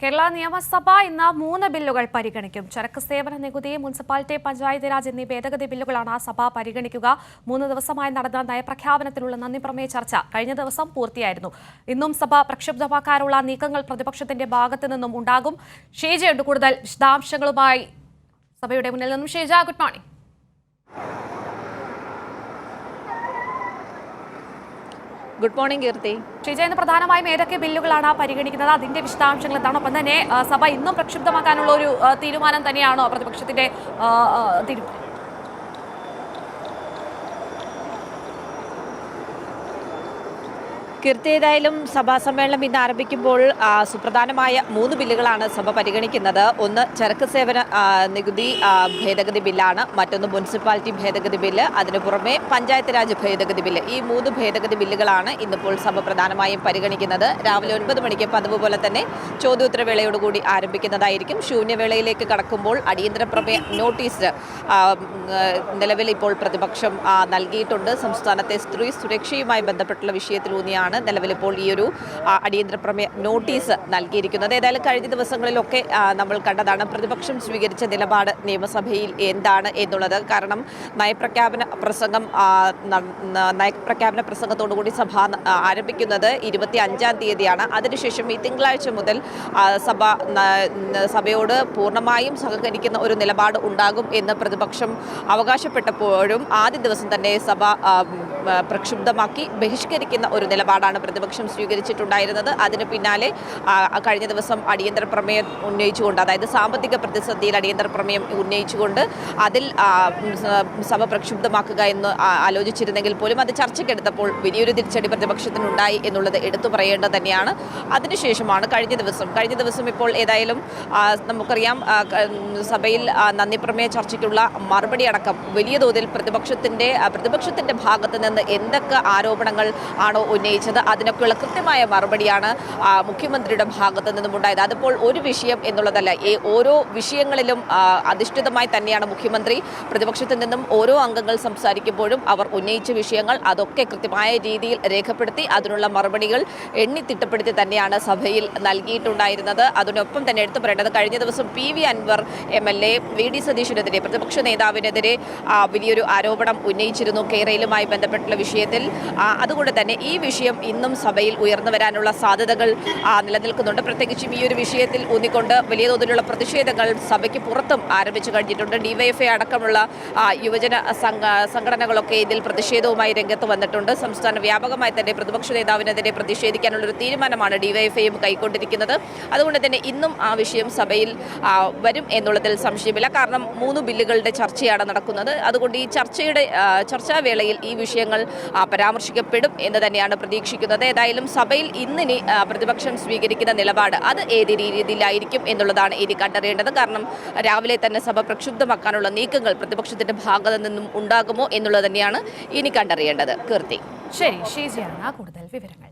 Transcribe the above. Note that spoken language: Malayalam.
കേരള നിയമസഭ ഇന്ന് 3 ബില്ലുകൾ പരിഗണിക്കും. ചരക്ക് സേവന നികുതി, മുനിസിപ്പാലിറ്റി, പഞ്ചായത്ത് രാജ് എന്നീ ഭേദഗതി ബില്ലുകളാണ് സഭ പരിഗണിക്കുക. 3 ദിവസമായി നടന്ന നയപ്രഖ്യാപനത്തിലുള്ള നന്ദിപ്രമേയ ചർച്ച കഴിഞ്ഞ ദിവസം പൂർത്തിയായിരുന്നു. ഇന്നും സഭ പ്രക്ഷുബ്ധമാക്കാനുള്ള നീക്കങ്ങൾ പ്രതിപക്ഷത്തിന്റെ ഭാഗത്തു നിന്നും ഉണ്ടാകും. ഷീജയുണ്ട് കൂടുതൽ വിശദാംശങ്ങളുമായി സഭയുടെ മുന്നിൽ നിന്നും. Sheeja, good morning. Good morning Keerthi. Sheeja, ഇന്ന് പ്രധാനമായും ഏതൊക്കെ ബില്ലുകളാണ് പരിഗണിക്കുന്നത്, അതിന്റെ വിശദാംശങ്ങൾ എന്താണ്? ഒപ്പം തന്നെ സഭ ഇന്നും പ്രക്ഷുബ്ധമാക്കാനുള്ള ഒരു തീരുമാനം തന്നെയാണോ പ്രതിപക്ഷത്തിന്റെ തീരുമാനം? കീർത്തി, ഏതായാലും സഭാ സമ്മേളനം ഇന്ന് ആരംഭിക്കുമ്പോൾ സുപ്രധാനമായ 3 ബില്ലുകളാണ് സഭ പരിഗണിക്കുന്നത്. ഒന്ന് ചരക്ക് സേവന നികുതി ഭേദഗതി ബില്ലാണ്, മറ്റൊന്ന് മുനിസിപ്പാലിറ്റി ഭേദഗതി ബില്ല്, അതിനു പുറമെ പഞ്ചായത്ത് രാജ് ഭേദഗതി ബില്ല്. ഈ 3 ഭേദഗതി ബില്ലുകളാണ് ഇന്നിപ്പോൾ സഭ പ്രധാനമായും പരിഗണിക്കുന്നത്. രാവിലെ 9 മണിക്ക് പതിവ് പോലെ തന്നെ ചോദ്യോത്തരവേളയോടുകൂടി ആരംഭിക്കുന്നതായിരിക്കും. ശൂന്യവേളയിലേക്ക് കടക്കുമ്പോൾ അടിയന്തര പ്രമേയ നോട്ടീസ് നിലവിൽ ഇപ്പോൾ പ്രതിപക്ഷം നൽകിയിട്ടുണ്ട്. സംസ്ഥാനത്തെ സ്ത്രീ സുരക്ഷയുമായി ബന്ധപ്പെട്ടുള്ള വിഷയത്തിലൂന്നിയാണ് നിലവിലിപ്പോൾ ഈ ഒരു അടിയന്തര പ്രമേയ നോട്ടീസ് നൽകിയിരിക്കുന്നത്. ഏതായാലും കഴിഞ്ഞ ദിവസങ്ങളിലൊക്കെ നമ്മൾ കണ്ടതാണ് പ്രതിപക്ഷം സ്വീകരിച്ച നിലപാട് നിയമസഭയിൽ എന്താണ് എന്നുള്ളത്. കാരണം നയപ്രഖ്യാപന പ്രസംഗത്തോടുകൂടി സഭ ആരംഭിക്കുന്നത് 25-ാം തീയതിയാണ്. അതിനുശേഷം ഈ തിങ്കളാഴ്ച മുതൽ സഭയോട് പൂർണ്ണമായും സഹകരിക്കുന്ന ഒരു നിലപാട് ഉണ്ടാകും എന്ന് പ്രതിപക്ഷം അവകാശപ്പെട്ടപ്പോഴും ആദ്യ ദിവസം തന്നെ സഭ പ്രക്ഷുബ്ധമാക്കി ബഹിഷ്കരിക്കുന്ന ഒരു നിലപാടാണ് പ്രതിപക്ഷം സ്വീകരിച്ചിട്ടുണ്ടായിരുന്നത്. അതിന് പിന്നാലെ കഴിഞ്ഞ ദിവസം അടിയന്തര പ്രമേയം ഉന്നയിച്ചുകൊണ്ട്, അതായത് സാമ്പത്തിക പ്രതിസന്ധിയിൽ അടിയന്തര പ്രമേയം ഉന്നയിച്ചുകൊണ്ട് അതിൽ സഭ പ്രക്ഷുബ്ധമാക്കുക എന്ന് ആലോചിച്ചിരുന്നെങ്കിൽ പോലും അത് ചർച്ചയ്ക്കെടുത്തപ്പോൾ വലിയൊരു തിരിച്ചടി പ്രതിപക്ഷത്തിനുണ്ടായി എന്നുള്ളത് എടുത്തു പറയേണ്ടത് തന്നെയാണ്. അതിനുശേഷമാണ് കഴിഞ്ഞ ദിവസം ഇപ്പോൾ ഏതായാലും നമുക്കറിയാം സഭയിൽ നന്ദിപ്രമേയ ചർച്ചയ്ക്കുള്ള മറുപടി അടക്കം വലിയ തോതിൽ പ്രതിപക്ഷത്തിന്റെ ഭാഗത്ത് നിന്ന് എന്തൊക്കെ ആരോപണങ്ങൾ ആണോ ഉന്നയിച്ചത് അതിനൊക്കെയുള്ള കൃത്യമായ മറുപടിയാണ് മുഖ്യമന്ത്രിയുടെ ഭാഗത്തു നിന്നും ഉണ്ടായത്. അതിപ്പോൾ ഒരു വിഷയം എന്നുള്ളതല്ല, ഓരോ വിഷയങ്ങളിലും അധിഷ്ഠിതമായി തന്നെയാണ് മുഖ്യമന്ത്രി പ്രതിപക്ഷത്തിൽ നിന്നും ഓരോ അംഗങ്ങൾ സംസാരിക്കുമ്പോഴും അവർ ഉന്നയിച്ച വിഷയങ്ങൾ അതൊക്കെ കൃത്യമായ രീതിയിൽ രേഖപ്പെടുത്തി അതിനുള്ള മറുപടികൾ എണ്ണിത്തിട്ടപ്പെടുത്തി തന്നെയാണ് സഭയിൽ നൽകിയിട്ടുണ്ടായിരുന്നത്. അതിനൊപ്പം തന്നെ എടുത്തു പറയേണ്ടത് കഴിഞ്ഞ ദിവസം PV അൻവർ MLA VD സതീശനെതിരെ, പ്രതിപക്ഷ നേതാവിനെതിരെ വലിയൊരു ആരോപണം ഉന്നയിച്ചിരുന്നു കേരളയുമായി ബന്ധപ്പെട്ടുള്ള വിഷയത്തിൽ. അതുകൊണ്ട് തന്നെ ഈ വിഷയം ഇന്നും സഭയിൽ ഉയർന്നു വരാനുള്ള സാധ്യതകൾ നിലനിൽക്കുന്നുണ്ട്. പ്രത്യേകിച്ചും ഈ ഒരു വിഷയത്തിൽ ഊന്നിക്കൊണ്ട് വലിയ തോതിലുള്ള പ്രതിഷേധങ്ങൾ സഭയ്ക്ക് പുറത്തും ആരംഭിച്ചു കഴിഞ്ഞിട്ടുണ്ട്. DYFI അടക്കമുള്ള യുവജന സംഘടനകളൊക്കെ ഇതിൽ പ്രതിഷേധവുമായി രംഗത്ത് വന്നിട്ടുണ്ട്. സംസ്ഥാന വ്യാപകമായി തന്നെ പ്രതിപക്ഷ നേതാവിനെതിരെ പ്രതിഷേധിക്കാനുള്ളൊരു തീരുമാനമാണ് DYFIയും കൈക്കൊണ്ടിരിക്കുന്നത്. അതുകൊണ്ട് തന്നെ ഇന്നും ആ വിഷയം സഭയിൽ വരും എന്നുള്ളതിൽ സംശയമില്ല. കാരണം 3 ബില്ലുകളുടെ ചർച്ചയാണ് നടക്കുന്നത്. അതുകൊണ്ട് ഈ ചർച്ചാവേളയിൽ ഈ വിഷയങ്ങൾ പരാമർശിക്കപ്പെടും എന്ന് തന്നെയാണ് പ്രതീക്ഷിക്കുന്നത്. ഏതായാലും സഭയിൽ ഇന്നിനി പ്രതിപക്ഷം സ്വീകരിക്കുന്ന നിലപാട് അത് ഏത് രീതിയിലായിരിക്കും എന്നുള്ളതാണ് ഇനി കണ്ടറിയേണ്ടത്. കാരണം രാവിലെ തന്നെ സഭ പ്രക്ഷുബ്ധമാക്കാനുള്ള നീക്കങ്ങൾ പ്രതിപക്ഷത്തിന്റെ ഭാഗത്തു നിന്നും ഉണ്ടാകുമോ എന്നുള്ളത് തന്നെയാണ് ഇനി കണ്ടറിയേണ്ടത്. കീർത്തി. ശരി, ഷീജയാണ് കൂടുതൽ വിവരങ്ങൾ.